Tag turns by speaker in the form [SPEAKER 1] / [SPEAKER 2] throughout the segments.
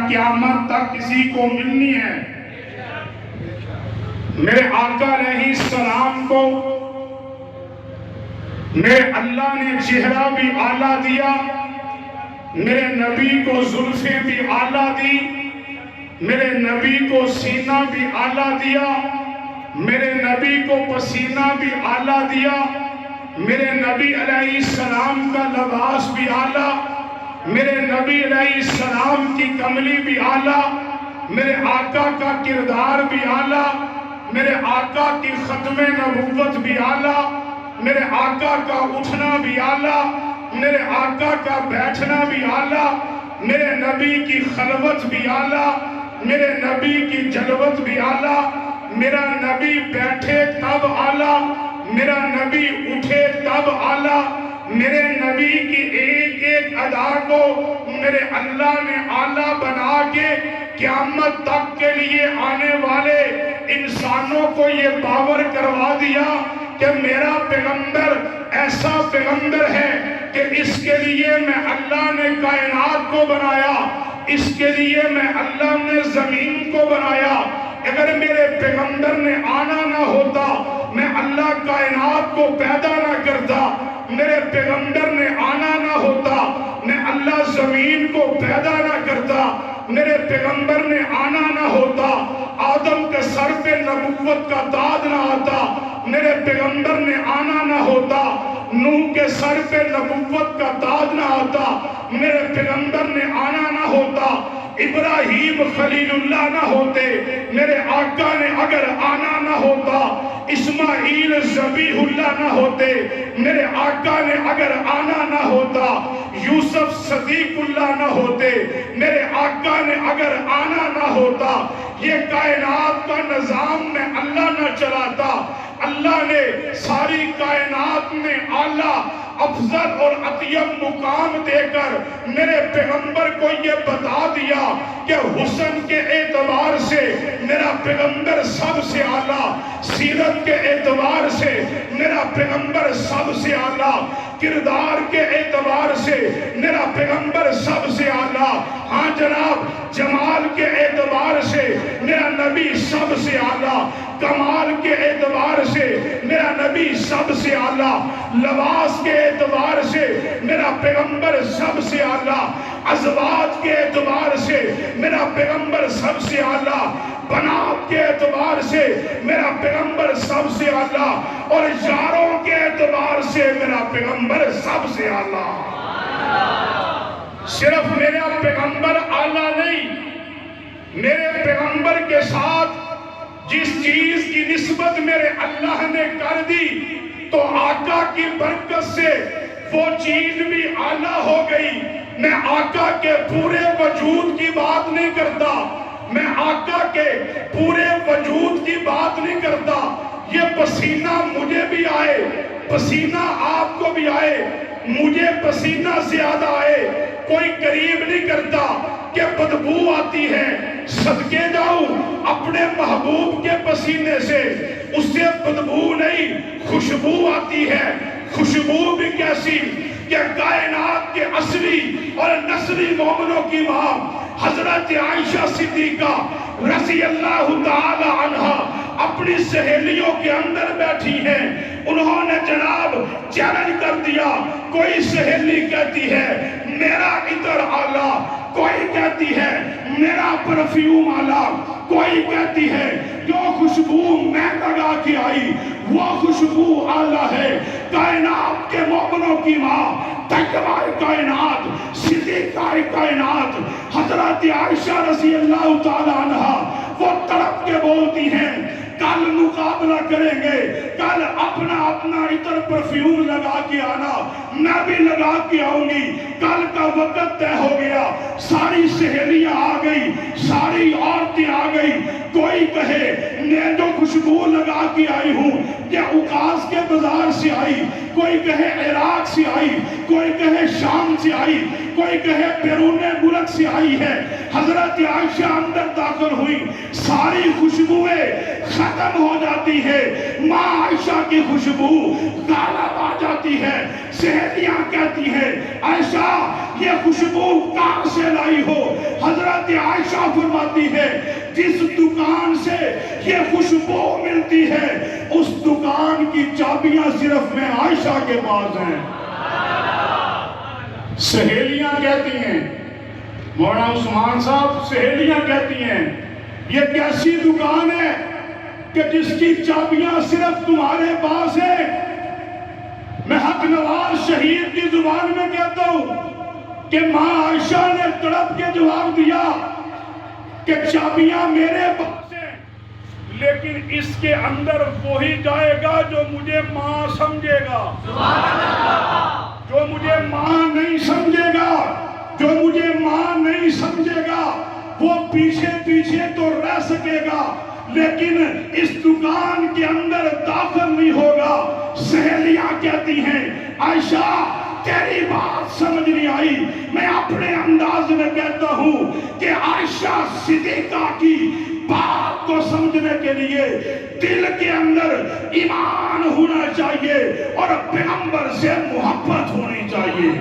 [SPEAKER 1] قیامت تک کسی کو ملنی ہے۔ میرے آقا علیہ السلام کو میرے اللہ نے چہرہ بھی اعلیٰ دیا، میرے نبی کو زلفیں بھی اعلیٰ دی، میرے نبی کو سینہ بھی اعلیٰ دیا، میرے نبی کو پسینہ بھی اعلیٰ دیا، میرے نبی علیہ السلام کا لباس بھی اعلیٰ، میرے نبی علیہ السلام کی کملی بھی اعلیٰ، میرے آقا کا کردار بھی اعلیٰ، میرے آقا کی ختم نبوت بھی اعلیٰ، میرے آقا کا اٹھنا بھی اعلیٰ، میرے آقا کا بیٹھنا بھی اعلیٰ، میرے نبی کی خلوت بھی اعلیٰ، میرے نبی کی جلوت بھی اعلیٰ، میرا نبی بیٹھے تب اعلیٰ، میرا نبی اٹھے تب اعلیٰ، میرے نبی کی ایک ایک ادا کو میرے اللہ نے اعلیٰ بنا کے قیامت تک کے لیے آنے والے انسانوں کو یہ باور کروا دیا کہ میرا پیغمبر ایسا پیغمبر ہے کہ اس کے لیے میں اللہ نے کائنات کو بنایا، اس کے لیے میں اللہ نے زمین کو بنایا۔ اگر میرے پیغمبر نے آنا نہ ہوتا، میں اللہ کائنات کو پیدا نہ کرتا، میرے پیغمبر نے آنا نہ ہوتا، میں اللہ زمین کو پیدا نہ کرتا، میرے پیغمبر نے آنا نہ ہوتا، آدم کے سر پہ نبوت کا تاج نہ آتا، میرے پیغمبر نے آنا نہ ہوتا، نوح کے سر پہ نبوت کا تاج نہ آتا، میرے پیغمبر نے آنا نہ ہوتا، ابراہیم خلیل اللہ نہ ہوتے، میرے آقا نے اگر آنا نہ ہوتا، اسماعیل ذبیح اللہ نہ ہوتے، میرے آقا نے اگر آنا نہ ہوتا، یوسف صدیق اللہ نہ ہوتے، میرے آقا نے اگر آنا نہ ہوتا، یہ کائنات کا نظام میں اللہ نہ چلاتا۔ اللہ نے ساری کائنات میں اعلیٰ افضل اور اطیب مقام دے کر میرے پیغمبر کو یہ بتا دیا کہ حسن کے اعتبار سے میرا پیغمبر سب سے اعلیٰ، سیرت کے اعتبار سے میرا پیغمبر سب سے اعلیٰ، کردار کے اعتبار سے میرا پیغمبر سب سے اعلیٰ، ہاں جناب جمال کے اعتبار سے میرا نبی سب سے اعلیٰ، کمال کے اعتبار سے میرا نبی سب سے اعلیٰ، لباس کے اعتبار سے میرا پیغمبر سب سے اعلیٰ، ازواج کے اعتبار سے میرا پیغمبر سب سے اعلیٰ، بنات کے اعتبار سے میرا پیغمبر سب سے اعلیٰ، اور یاروں کے اعتبار سے میرا پیغمبر سب سے اعلیٰ۔ صرف میرا پیغمبر اعلیٰ نہیں، میرے پیغمبر کے ساتھ جس چیز کی نسبت میرے اللہ نے کر دی تو آقا کی برکت سے وہ چیز بھی اعلیٰ ہو گئی۔ میں آقا کے پورے وجود کی بات نہیں کرتا، میں آقا کے پورے وجود کی بات نہیں کرتا، یہ پسینہ مجھے بھی آئے، پسینہ آپ کو بھی آئے، مجھے پسینہ زیادہ آئے، کوئی قریب نہیں کرتا کہ بدبو آتی ہے، صدقے جاؤں اپنے محبوب کے پسینے سے، اس سے بدبو نہیں خوشبو آتی ہے، خوشبو بھی کیسی کہ کائنات کے اصلی اور نسلی مومنوں کی ماں حضرت عائشہ صدیقہ رضی اللہ تعالی عنہا اپنی سہیلیوں کے اندر بیٹھی ہیں، انہوں نے جناب چیلنج کر دیا، کوئی سہیلی کہتی ہے میرا عطر اعلیٰ، کوئی کہتی ہے میرا پرفیوم اعلیٰ، کوئی کہتی ہے جو خوشبو میں لگا کے آئی وہ خوشبو اعلیٰ ہے۔ کائنات کے مومنوں کی ماں تقویٰ کائنات صدیقہ کائنات حضرت عائشہ رضی اللہ تعالیٰ عنہا وہ تڑپ کے بولتی ہیں کل مقابلہ کریں گے، کل اپنا عطر پرفیوم لگا کے آنا، میں بھی لگا کے آؤں گی۔ کل کا وقت طے ہو گیا، ساری سہیلیاں آ گئی، ساری عورتیں آ گئی، کوئی کہے میں جو خوشبو لگا کے آئی ہوں یہ اوقاز کے بازار سے آئی، کوئی کہے عراق سے آئی، کوئی کہے شام سے آئی، کوئی کہے بیرون ملک سے آئی ہے۔ حضرت عائشہ اندر داخل ہوئی، ساری خوشبوئیں ختم ہو جاتی ہے، ماں عائشہ کی خوشبو غالب آ جاتی ہے۔ سہیلیاں کہتی ہیں عائشہ یہ خوشبو کہاں سے لائی ہو؟ حضرت
[SPEAKER 2] عائشہ فرماتی ہے جس دکان سے یہ خوشبو ملتی ہے اس دکان کی چابیاں صرف میں عائشہ کے پاس ہیں۔
[SPEAKER 1] سہیلیاں کہتی ہیں، مولانا عثمان صاحب سہیلیاں کہتی ہیں
[SPEAKER 2] یہ کیسی دکان ہے کہ جس کی چابیاں صرف تمہارے پاس ہیں؟ میں حق نواز شہید کی زبان میں کہتا ہوں کہ ماں عائشہ نے تڑپ کے جواب دیا کہ چابیاں میرے پاس ہیں، لیکن اس کے اندر وہی جائے گا جو مجھے ماں سمجھے گا، جو مجھے ماں نہیں سمجھے گا، جو مجھے ماں نہیں سمجھے گا وہ پیچھے پیچھے تو رہ سکے گا لیکن اس دکان کے اندر داخل نہیں ہوگا۔ سہیلیاں کہتی ہیں عائشہ تیری بات سمجھ نہیں آئی، میں اپنے انداز میں کہتا ہوں کہ عائشہ صدیقہ کی بات کو سمجھنے کے لیے دل کے اندر ایمان ہونا چاہیے اور پیغمبر سے محبت ہونی چاہیے۔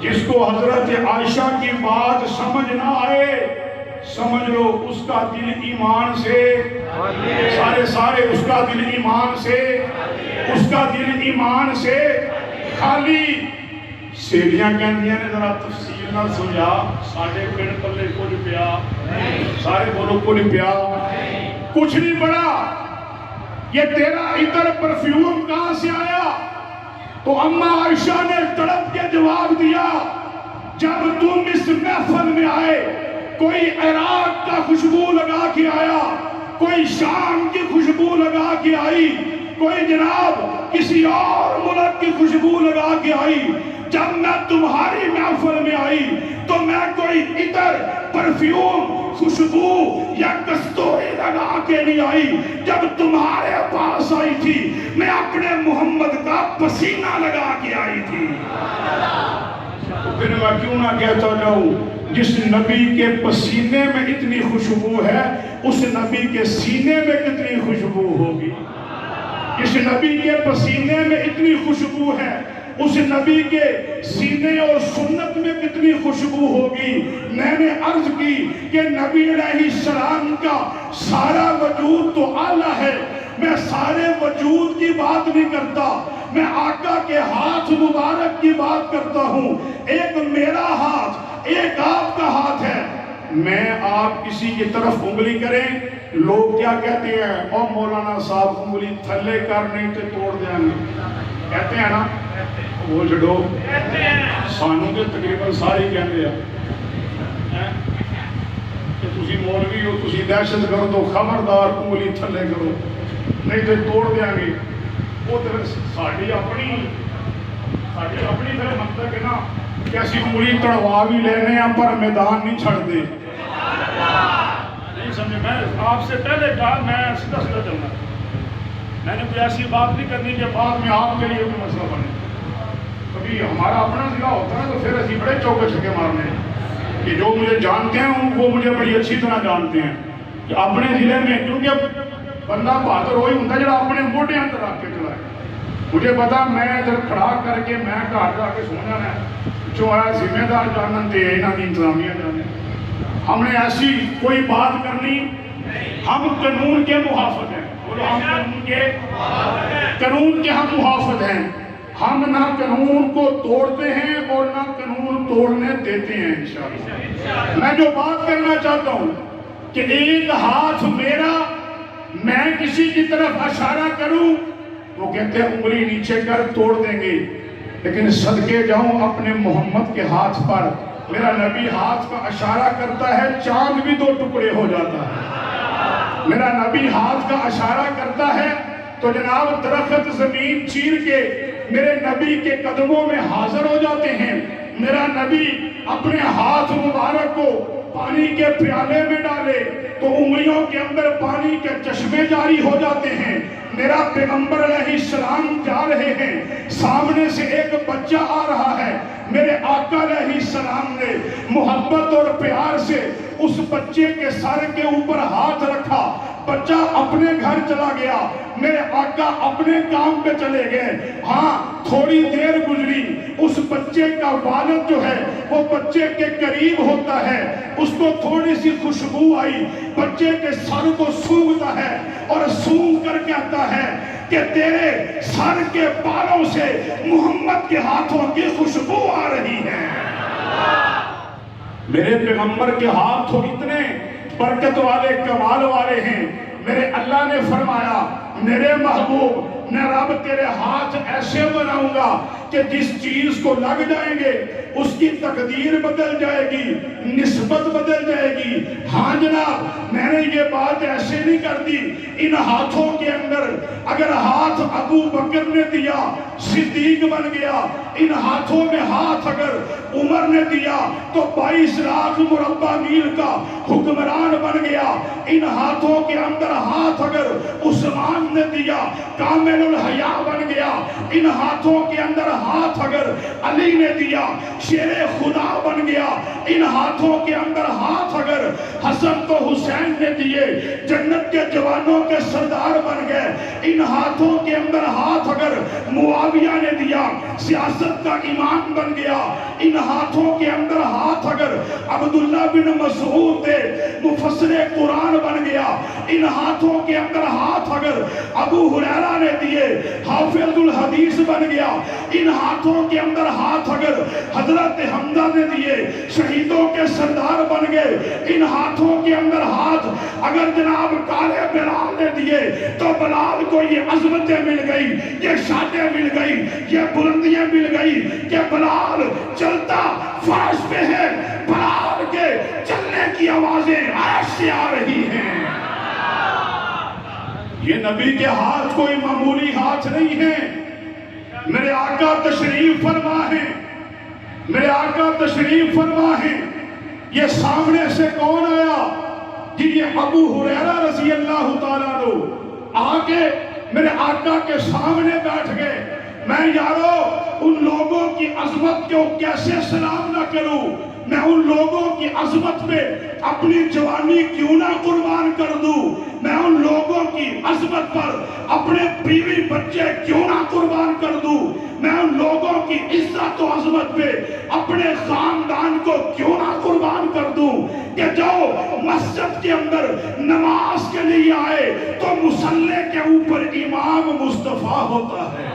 [SPEAKER 1] جس کو حضرت عائشہ کی بات سمجھ نہ آئے سمجھ لو اس کا دل ایمان سے، سارے اس کا دل ایمان سے، اس کا دل ایمان سے خالی۔ سہیلیاں کہندیاں نے ذرا تفصیل نہ سمجھا، ساڈے پنڈ پلے کچھ پیا، سارے بولو کچھ پیا، کچھ نہیں پڑا۔ یہ تیرا عطر پرفیوم کہاں سے آیا؟ تو اماں عائشہ نے تڑپ کے جواب دیا جب تم اس محفل میں آئے کوئی عراق کا خوشبو لگا کے آیا، کوئی شام کی خوشبو لگا کے آئی، کوئی جناب کسی اور ملک کی خوشبو لگا کے آئی۔ جب میں تمہاری محفل میں آئی تو میں کوئی عطر پرفیوم خوشبو یا کستوری لگا کے نہیں آئی، جب تمہارے پاس آئی تھی میں اپنے محمد کا پسینہ لگا کے آئی تھی۔ تو پھر میں کیوں نہ کہتا جاؤں جس نبی کے پسینے میں اتنی خوشبو ہے اس نبی کے سینے میں کتنی خوشبو ہوگی؟ جس نبی کے پسینے میں اتنی خوشبو ہے اس نبی کے سینے اور سنت میں کتنی خوشبو ہوگی۔ میں نے عرض کی کہ نبی علیہ السلام کا سارا وجود تو اعلیٰ ہے، میں سارے وجود کی بات نہیں کرتا، میں آقا کے ہاتھ مبارک کی بات کرتا ہوں۔ ایک میرا ہاتھ، ایک آپ کا ہاتھ ہے۔ میں آپ کسی کی طرف انگلی کریں لوگ کیا کہتے ہیں؟ او مولانا صاحب انگلی تھلے کر نہیں تے توڑ دیں گے، کہتے ہیں نا؟ وہ جڑو سانوں کے تقریباً ساری کہندے ہیں کہ تسی مولوی ہو، تسی دہشت کرو تو خبردار انگلی تھلے کرو نہیں تے توڑ دیں گے۔ وہ تو ساڑی اپنی پھر منطق ہے نا کہ اسی انگلی تڑوا بھی لینے ہیں پر میدان نہیں چھڑ دے۔ نہیں سمجھے؟ میں آپ سے پہلے کہا میں سیدھا چلنا، میں نے کوئی ایسی بات نہیں کرنی کہ بعد میں آپ کے لیے کوئی مسئلہ بنے۔ کبھی ہمارا اپنا ضلع ہوتا ہے تو پھر اسی بڑے چوکے چھکے مارنے ہیں کہ جو مجھے جانتے ہیں وہ مجھے بڑی اچھی طرح جانتے ہیں کہ اپنے ضلع میں، کیونکہ بندہ بہادر وہی ہوتا ہے جو اپنے موٹے اندر رکھ کے چلائے۔ مجھے پتا میں ادھر کھڑا کر کے میں گھر جا کے سو جانا ہے، جو ہے ذمہ دار جانن تے انہاں دی انتظامیہ جانے۔ ہم نے ایسی کوئی بات کرنی، ہم قانون کے محافظ ہیں، بولو ہم قانون کے ہم محافظ ہیں۔ ہم نہ قانون کو توڑتے ہیں اور نہ قانون توڑنے دیتے ہیں انشاءاللہ۔ میں جو بات کرنا چاہتا ہوں کہ ایک ہاتھ میرا، میں کسی کی طرف اشارہ کروں وہ کہتے ہیں انگلی نیچے کر توڑ دیں گے، لیکن صدقے جاؤں اپنے محمد کے ہاتھ پر، میرا نبی ہاتھ کا اشارہ کرتا ہے چاند بھی 2 ٹکڑے ہو جاتا ہے۔ میرا نبی ہاتھ کا اشارہ کرتا ہے تو جناب درخت زمین چیر کے میرے نبی کے قدموں میں حاضر ہو جاتے ہیں۔ میرا نبی اپنے ہاتھ مبارک کو پانی کے پیالے میں ڈالے تو انگلیوں کے اندر پانی کے چشمے جاری ہو جاتے ہیں۔ میرا پیغمبر علیہ السلام جا رہے ہیں، سامنے سے ایک بچہ آ رہا ہے، میرے آقا علیہ السلام نے محبت اور پیار سے اس بچے کے سر کے اوپر ہاتھ رکھا،
[SPEAKER 2] بچہ اپنے گھر چلا گیا، میرے آقا اپنے کام پہ چلے گئے۔ ہاں تھوڑی دیر گزری، اس بچے کا والد جو ہے وہ بچے کے قریب ہوتا ہے، اس کو تھوڑی سی خوشبو آئی، بچے کے سر کو سونگھتا ہے اور سونگھ کر کہتا ہے کہ تیرے سر کے بالوں سے محمد کے ہاتھوں کی خوشبو آ رہی ہے۔ میرے پیغمبر کے ہاتھ تو اتنے برکت والے، کمال والے ہیں، میرے اللہ نے فرمایا میرے محبوب میں رب تیرے ہاتھ ایسے بناؤں گا کہ جس چیز کو لگ جائیں گے اس کی تقدیر بدل جائے گی، نسبت بدل جائے گی۔ ہاں جناب، میں نے یہ بات ایسے نہیں کر دی، ان ہاتھوں کے اندر اگر ہاتھ ابو بکر نے دیا صدیق بن گیا، ان ہاتھوں میں ہاتھ اگر عمر نے دیا تو 22 لاکھ مربع میل کا حکمران بن گیا، ان ہاتھوں کے اندر ہاتھ اگر عثمان نے دیا کامل الحیا بن گیا، ان ہاتھوں کے اندر ہاتھ اگر علی نے دیا شیر خدا بن گیا، ان ہاتھوں کے اندر ہاتھ اگر حسن تو حسین نے دیے جنت کے جوانوں کے سردار بن گئے، ان ہاتھوں کے اندر ہاتھ اگر معاویہ نے دیا سیاست کا امام بن گیا، ان ہاتھوں کے اندر ہاتھ اگر عبداللہ بن مسعود تھے مفسر قرآن بن گیا، ان ہاتھوں کے اندر ہاتھ اگر ابو ہریرہ نے دیے حافظ الحدیث بن گیا، ان ہاتھوں کے اندر ہاتھ اگر حضرت حمزہ نے دیے شہیدوں کے سردار بن گئے، ان ہاتھوں کے اندر ہاتھ اگر جناب کالے بلال نے دیے تو بلال کو یہ عظمتیں مل گئی، یہ شانیں مل گئی، یہ بلندیاں مل گئی کہ بلال چلتا فرش پہ ہے، بلال کے چلنے کی آوازیں عرش سے آ رہی ہیں۔ یہ نبی کے ہاتھ کوئی معمولی ہاتھ نہیں ہے، میرے آقا تشریف فرما ہے، میرے آقا تشریف فرما ہے۔ یہ سامنے سے کون آیا؟ یہ ابو ہریرہ رضی اللہ تعالیٰ عنہ آگے میرے آقا کے سامنے بیٹھ گئے۔ میں یارو ان لوگوں کی عظمت کو کیسے سلام نہ کروں، میں ان لوگوں کی عظمت پہ اپنی جوانی کیوں نہ قربان کر دوں، میں ان لوگوں کی عظمت پر اپنے بیوی بچے کیوں نہ قربان کر دوں، میں ان لوگوں کی عزت و عظمت پہ اپنے خاندان کو کیوں نہ قربان کر دوں کہ جو مسجد کے اندر نماز کے لیے آئے تو مصلی کے اوپر امام مصطفیٰ ہوتا ہے،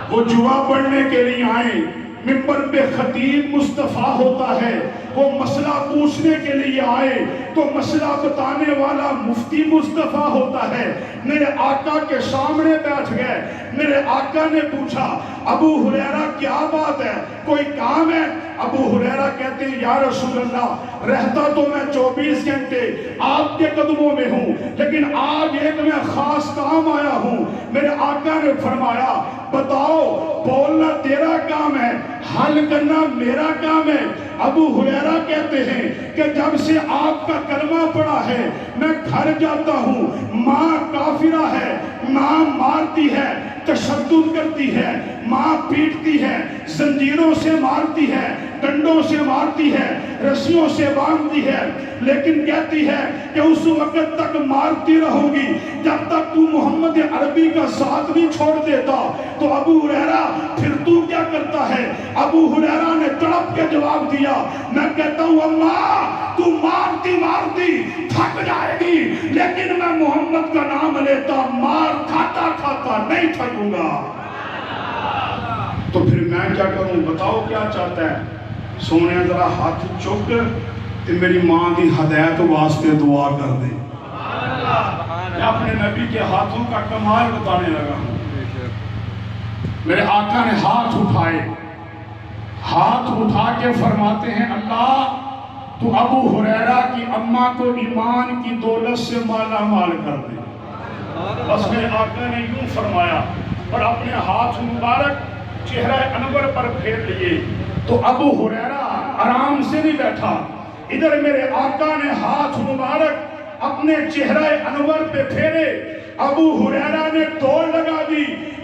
[SPEAKER 2] وہ جمعہ پڑھنے کے لیے آئیں ممبر پہ خطیب مصطفیٰ ہوتا ہے، وہ مسئلہ پوچھنے کے لیے آئے تو مسئلہ بتانے والا مفتی مصطفیٰ ہوتا ہے۔ میرے آقا کے سامنے بیٹھ گئے، میرے آقا نے پوچھا ابو ہریرہ کیا بات ہے، کوئی کام ہے؟ ابو ہریرہ کہتے ہیں یا رسول اللہ رہتا تو میں 24 گھنٹے آپ کے قدموں میں ہوں، لیکن آج ایک میں خاص کام آیا ہوں۔ میرے آقا نے فرمایا بتاؤ، بولنا تیرا کام ہے، حل کرنا میرا کام ہے۔ ابو ہریرہ کہتے ہیں کہ جب سے آپ کا کلمہ پڑا ہے میں گھر جاتا ہوں، ماں کافرہ ہے، ماں مارتی ہے، تشدد کرتی ہے، ماں پیٹتی ہے، زنجیروں سے مارتی ہے، ڈنڈوں سے مارتی ہے، رسیوں سے باندھتی ہے، لیکن کہتی ہے کہ اس وقت تک مارتی رہوں گی جب تک تو محمد عربی کا ساتھ نہیں چھوڑ دیتا۔ تو ابو ہریرہ پھر تو کیا کرتا ہے؟ ابو ہریرہ نے تڑپ کے جواب دیا میں کہتا ہوں اماں تو مارتی مارتی تھک جائے گی، لیکن میں محمد کا نام لیتا مار کھاتا کھاتا نہیں تھکوں گا۔ تو پھر میں کیا کروں؟ بتاؤ کیا چاہتا ہے؟ سونے ذرا ہاتھ چک تے میری ماں دی ہدایت واسطے دعا کر دے۔ میں اپنے نبی کے ہاتھوں کا کمال بتانے لگا ہوں۔ میرے آقا نے ہاتھ اٹھائے، ہاتھ اٹھا کے فرماتے ہیں اللہ تو ابو ہریرہ کی اماں کو ایمان کی دولت سے مالا مال کر دے۔ بس میرے آقا نے یوں فرمایا اور اپنے ہاتھ مبارک چہرہ انور پر پھیر لیے تو ابو ہریرہ آرام سے نہیں بیٹھا، ادھر میرے آقا نے ہاتھ مبارک اپنے چہرہ انور پہ پھیرے، ابو ہریرہ نے دوڑ لگا دی۔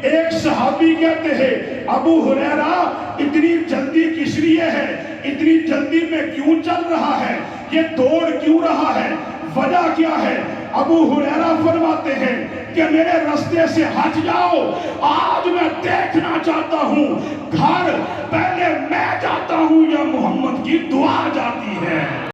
[SPEAKER 2] ایک صحابی کہتے ہیں ابو ہریرہ اتنی جلدی کس لیے ہے، اتنی جلدی میں کیوں چل رہا ہے، یہ دوڑ کیوں رہا ہے، وجہ کیا ہے؟ ابو ہریرہ فرماتے ہیں کہ میرے رستے سے ہٹ جاؤ، آج میں دیکھنا چاہتا ہوں گھر پہلے میں جاتا ہوں یا محمد کی دعا جاتی ہے۔